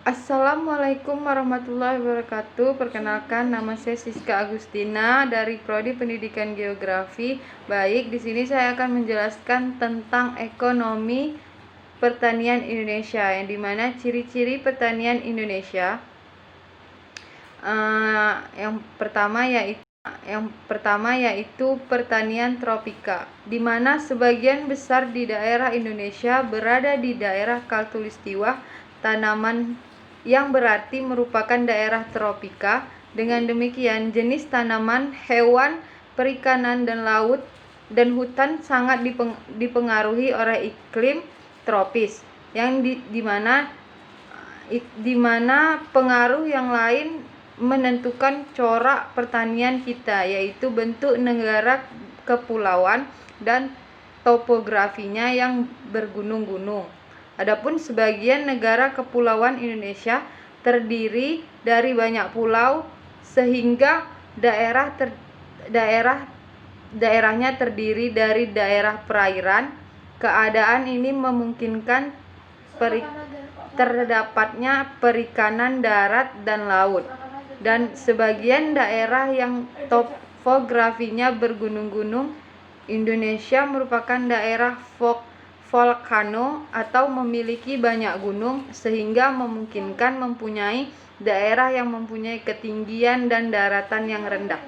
Assalamualaikum warahmatullahi wabarakatuh. Perkenalkan, nama saya Siska Agustina dari Prodi Pendidikan Geografi. Baik, di sini saya akan menjelaskan tentang ekonomi pertanian Indonesia, yang dimana ciri-ciri pertanian Indonesia yang pertama yaitu pertanian tropika, di mana sebagian besar di daerah Indonesia berada di daerah khatulistiwa, tanaman yang berarti merupakan daerah tropika. Dengan demikian, jenis tanaman, hewan, perikanan, dan laut dan hutan sangat dipengaruhi oleh iklim tropis, yang di mana pengaruh yang lain menentukan corak pertanian kita, yaitu bentuk negara kepulauan dan topografinya yang bergunung-gunung. Adapun sebagian negara kepulauan Indonesia terdiri dari banyak pulau, sehingga daerahnya terdiri dari daerah perairan. Keadaan ini memungkinkan terdapatnya perikanan darat dan laut, dan sebagian daerah yang topografinya bergunung-gunung. Indonesia merupakan daerah volcano atau memiliki banyak gunung, sehingga memungkinkan mempunyai daerah yang mempunyai ketinggian dan daratan yang rendah.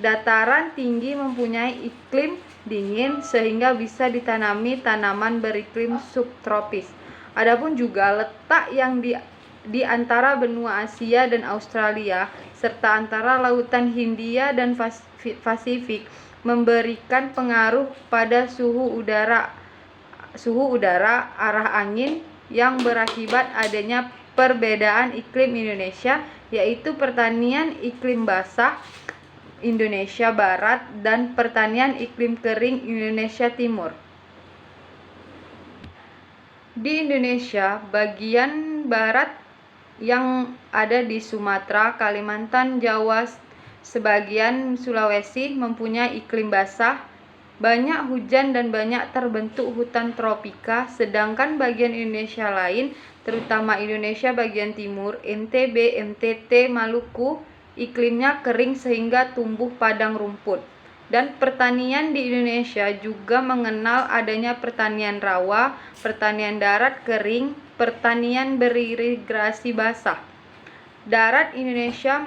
Dataran tinggi mempunyai iklim dingin, sehingga bisa ditanami tanaman beriklim subtropis. Adapun juga letak yang di antara benua Asia dan Australia serta antara lautan Hindia dan Pasifik memberikan pengaruh pada suhu udara, arah angin, yang berakibat adanya perbedaan iklim Indonesia, yaitu pertanian iklim basah Indonesia Barat dan pertanian iklim kering Indonesia Timur. Di Indonesia bagian barat yang ada di Sumatera, Kalimantan, Jawa, sebagian Sulawesi mempunyai iklim basah, banyak hujan dan banyak terbentuk hutan tropika. Sedangkan bagian Indonesia lain, terutama Indonesia bagian timur, NTB, NTT, Maluku, iklimnya kering sehingga tumbuh padang rumput. Dan pertanian di Indonesia juga mengenal adanya pertanian rawa, pertanian darat kering, pertanian beririgasi basah. Darat Indonesia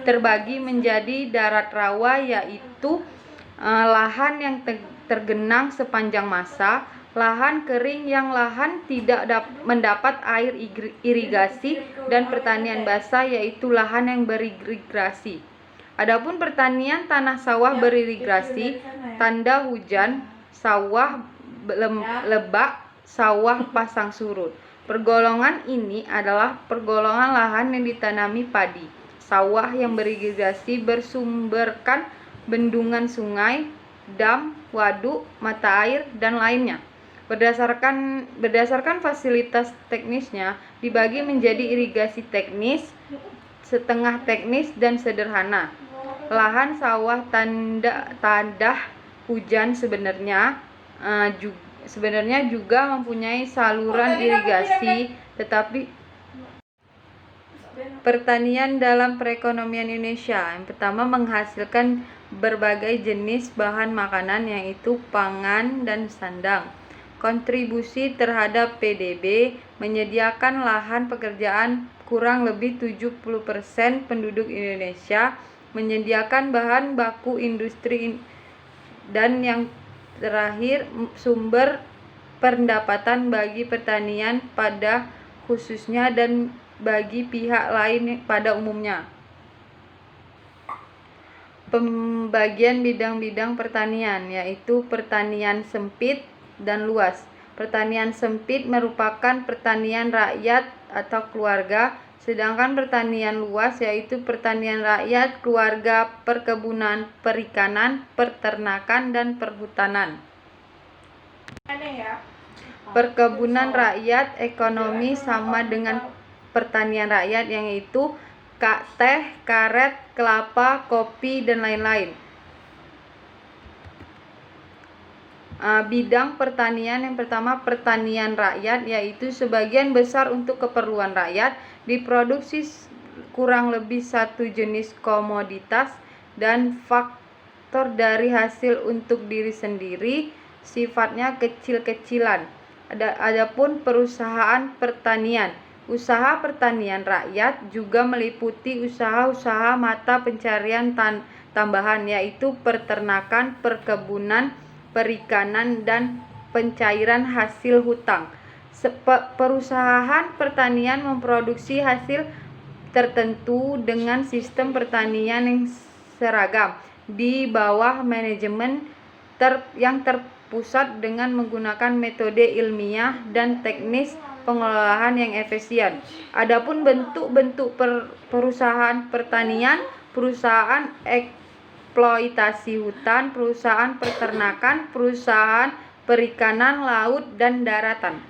terbagi menjadi darat rawa, yaitu lahan yang tergenang sepanjang masa, lahan kering yang lahan tidak mendapat air irigasi, dan pertanian basah yaitu lahan yang beririgasi. Adapun pertanian tanah sawah beririgasi, tanda hujan, sawah lebak, sawah pasang surut. Pergolongan ini adalah pergolongan lahan yang ditanami padi. Sawah yang beririgasi bersumberkan bendungan sungai, dam, waduk, mata air, dan lainnya. Berdasarkan fasilitas teknisnya dibagi menjadi irigasi teknis, setengah teknis, dan sederhana. Lahan sawah tandah hujan sebenarnya juga mempunyai saluran irigasi, tetapi pertanian dalam perekonomian Indonesia yang pertama menghasilkan berbagai jenis bahan makanan, yaitu pangan dan sandang. Kontribusi terhadap PDB menyediakan lahan pekerjaan kurang lebih 70% penduduk Indonesia, menyediakan bahan baku industri, dan yang terakhir sumber pendapatan bagi pertanian pada khususnya dan bagi pihak lain pada umumnya. Pembagian bidang-bidang pertanian yaitu pertanian sempit dan luas. Pertanian sempit merupakan pertanian rakyat atau keluarga, sedangkan pertanian luas yaitu pertanian rakyat, keluarga, perkebunan, perikanan, peternakan, dan perhutanan. Perkebunan rakyat ekonomi sama dengan pertanian rakyat, yaitu teh, karet, kelapa, kopi, dan lain-lain. Bidang pertanian yang pertama pertanian rakyat, yaitu sebagian besar untuk keperluan rakyat, diproduksi kurang lebih satu jenis komoditas dan faktor dari hasil untuk diri sendiri, sifatnya kecil-kecilan. Adapun perusahaan pertanian, usaha pertanian rakyat juga meliputi usaha-usaha mata pencarian tambahan, yaitu peternakan, perkebunan, perikanan, dan pencairan hasil hutang. Perusahaan pertanian memproduksi hasil tertentu dengan sistem pertanian yang seragam di bawah manajemen yang terpusat dengan menggunakan metode ilmiah dan teknis pengelolaan yang efisien. Adapun bentuk-bentuk perusahaan pertanian, perusahaan eksploitasi hutan, perusahaan peternakan, perusahaan perikanan, laut, dan daratan.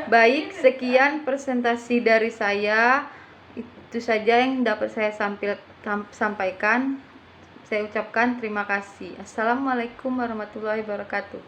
Baik, sekian presentasi dari saya. Itu saja yang dapat saya sampaikan. Saya ucapkan terima kasih. Assalamualaikum warahmatullahi wabarakatuh.